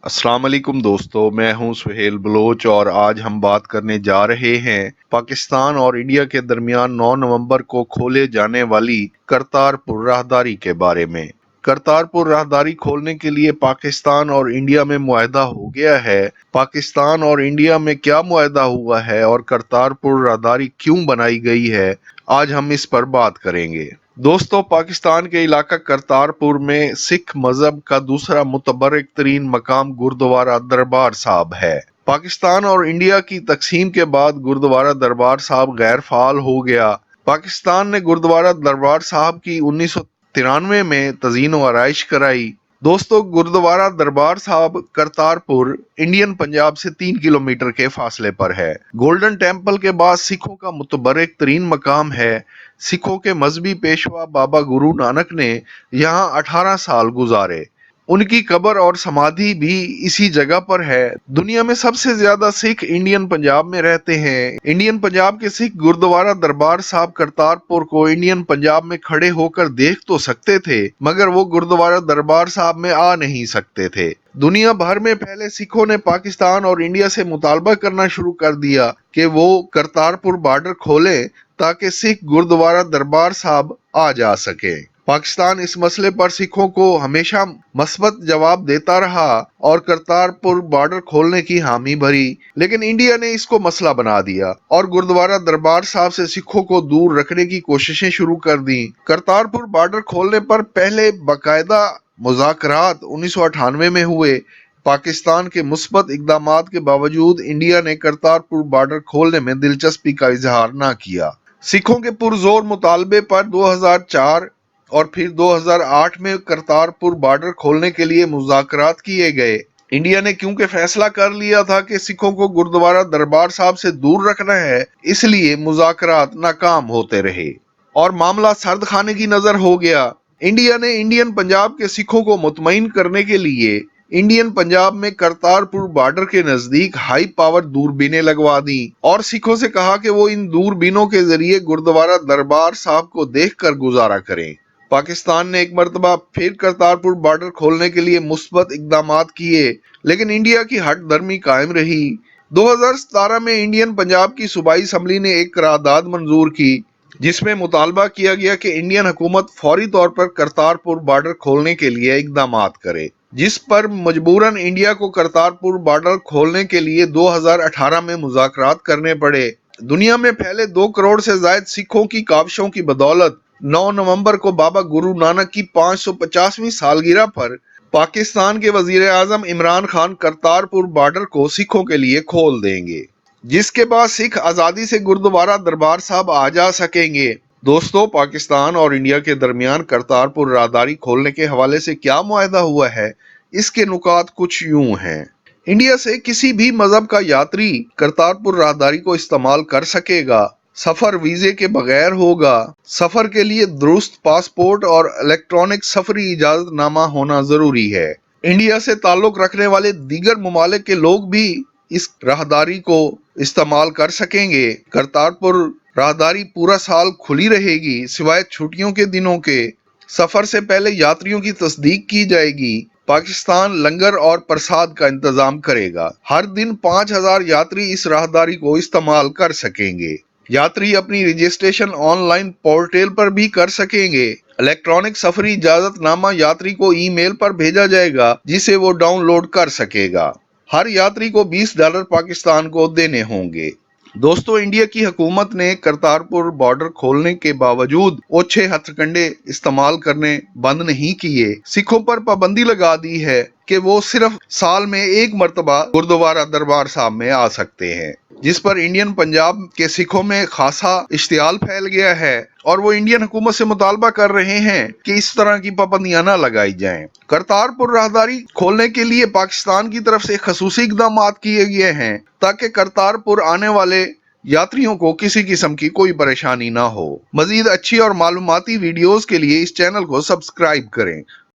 अस्सलाम वालेकुम दोस्तों, मैं हूं सुहेल बलोच और आज हम बात करने जा रहे हैं पाकिस्तान और इंडिया के दरमियान 9 नवंबर को खोले जाने वाली करतारपुर राहदारी के बारे में। करतारपुर राहदारी खोलने के लिए पाकिस्तान और इंडिया में मुआहदा हो गया है। पाकिस्तान और इंडिया में क्या मुआहदा हुआ है और करतारपुर राहदारी क्यों बनाई गई है, आज हम इस पर बात करेंगे। दोस्तों, पाकिस्तान के इलाका करतारपुर में सिख मजहब का दूसरा मुतबरक तरीन मकाम गुरुद्वारा दरबार साहब है। पाकिस्तान और इंडिया की तकसीम के बाद गुरुद्वारा दरबार साहब गैर फाल हो गया। पाकिस्तान ने गुरुद्वारा दरबार साहब की 1993 में तज़ीन व आराइश कराई। दोस्तों, गुरुद्वारा दरबार साहब करतारपुर इंडियन पंजाब से 3 किलोमीटर के फासले पर है। गोल्डन टेम्पल के बाद सिखों का मुतबरक तरीन मकाम है। सिखों के मजहबी पेशवा बाबा गुरु नानक ने यहाँ 18 साल गुजारे। उनकी कब्र और समाधि भी इसी जगह पर है। दुनिया में सबसे ज्यादा सिख इंडियन पंजाब में रहते हैं। इंडियन पंजाब के सिख गुरुद्वारा दरबार साहब करतारपुर को इंडियन पंजाब में खड़े होकर देख तो सकते थे, मगर वो गुरुद्वारा दरबार साहब में आ नहीं सकते थे। दुनिया भर में पहले सिखों ने पाकिस्तान और इंडिया से मुतालबा करना शुरू कर दिया कि वो करतारपुर बॉर्डर खोलें ताकि सिख गुरुद्वारा दरबार साहब आ जा सके। पाकिस्तान इस मसले पर सिखों को हमेशा मस्बत जवाब देता रहा और करतारपुर बॉर्डर खोलने की हामी भरी, लेकिन इंडिया ने इसको मसला बना दिया और गुरुद्वारा दरबार साहब से सिखों को दूर रखने की कोशिशें शुरू कर दी। करतारपुर बॉर्डर खोलने पर पहले बाकायदा मुज़ाकरात 1998 में हुए। पाकिस्तान के मुस्बत इकदामात के बावजूद इंडिया ने करतारपुर बॉर्डर खोलने में दिलचस्पी का इजहार न किया। सिखों के पुरजोर मुतालबे पर 2004 और फिर 2008 में करतारपुर बॉर्डर खोलने के लिए मुज़ाकरात किए गए। इंडिया ने क्योंकि फैसला कर लिया था कि सिखों को गुरुद्वारा दरबार साहब से दूर रखना है, इसलिए मुज़ाकरात नाकाम होते रहे और मामला सर्द खाने की नजर हो गया। इंडिया ने इंडियन पंजाब के सिखों को मुतमईन करने के लिए इंडियन पंजाब में करतारपुर बॉर्डर के नजदीक हाई पावर दूरबीनें लगवा दी और सिखों से कहा कि वो इन दूरबीनों के जरिए गुरुद्वारा दरबार साहब को देखकर गुजारा करें। पाकिस्तान ने एक मरतबा फिर करतारपुर बॉर्डर खोलने के लिए मुस्बत इकदामात किए, लेकिन इंडिया की हट धर्मी कायम रही। 2017 में इंडियन पंजाब की सूबाई असम्बली ने एक करारदाद मंजूर की जिसमें मुतालबा किया गया कि इंडियन हुकूमत फौरी तौर पर करतारपुर बॉर्डर खोलने के लिए इकदामात करे, जिस पर मजबूरन इंडिया को करतारपुर बॉर्डर खोलने के लिए 2018 में मुज़ाकरात करने पड़े। दुनिया में फैले 2 करोड़ से ज्यादा सिखों की काविशों की बदौलत 9 नवंबर को बाबा गुरु नानक की 550वीं सालगिरह पर पाकिस्तान के वजीर आजम इमरान खान करतारपुर बॉर्डर को सिखों के लिए खोल देंगे, जिसके बाद सिख आजादी से गुरुद्वारा दरबार साहब आ जा सकेंगे। दोस्तों, पाकिस्तान और इंडिया के दरमियान करतारपुर राहदारी खोलने के हवाले से क्या मुआहदा हुआ है, इसके नुकात कुछ यूं हैं। इंडिया से किसी भी मजहब का यात्री करतारपुर राहदारी को इस्तेमाल कर सकेगा। सफर वीजे के बगैर होगा। सफर के लिए दुरुस्त पासपोर्ट और इलेक्ट्रॉनिक सफरी इजाजतनामा होना जरूरी है। इंडिया से ताल्लुक रखने वाले दीगर ममालिक के लोग भी इस राहदारी को इस्तेमाल कर सकेंगे। करतारपुर राहदारी पूरा साल खुली रहेगी सिवाय छुट्टियों के दिनों के। सफर से पहले यात्रियों की तस्दीक की जाएगी। पाकिस्तान लंगर और प्रसाद का इंतजाम करेगा। हर दिन 5000 यात्री इस राहदारी को इस्तेमाल कर सकेंगे। यात्री अपनी रजिस्ट्रेशन ऑनलाइन पोर्टल पर भी कर सकेंगे। इलेक्ट्रॉनिक सफरी इजाजतनामा यात्री को ईमेल पर भेजा जाएगा जिसे वो डाउनलोड कर सकेगा। हर यात्री को $20 पाकिस्तान को देने होंगे। दोस्तों, इंडिया की हुकूमत ने करतारपुर बॉर्डर खोलने के बावजूद ओछे हथकंडे इस्तेमाल करने बंद नहीं किए। सिखों पर पाबंदी लगा दी है कि वो सिर्फ साल में एक मरतबा गुरुद्वारा दरबार साहब में आ सकते हैं, जिस पर इंडियन पंजाब के सिखों में खासा इश्तियाल फैल गया है और वो इंडियन हुकूमत से मुतालबा कर रहे हैं कि इस तरह की पाबंदियां न लगाई जाएं। करतारपुर राहदारी खोलने के लिए पाकिस्तान की तरफ से खसूसी इकदाम किए गए हैं ताकि करतारपुर आने वाले यात्रियों को किसी किस्म की कोई परेशानी ना हो। मजीद अच्छी और मालूमाती वीडियोस के लिए इस चैनल को सब्सक्राइब करें।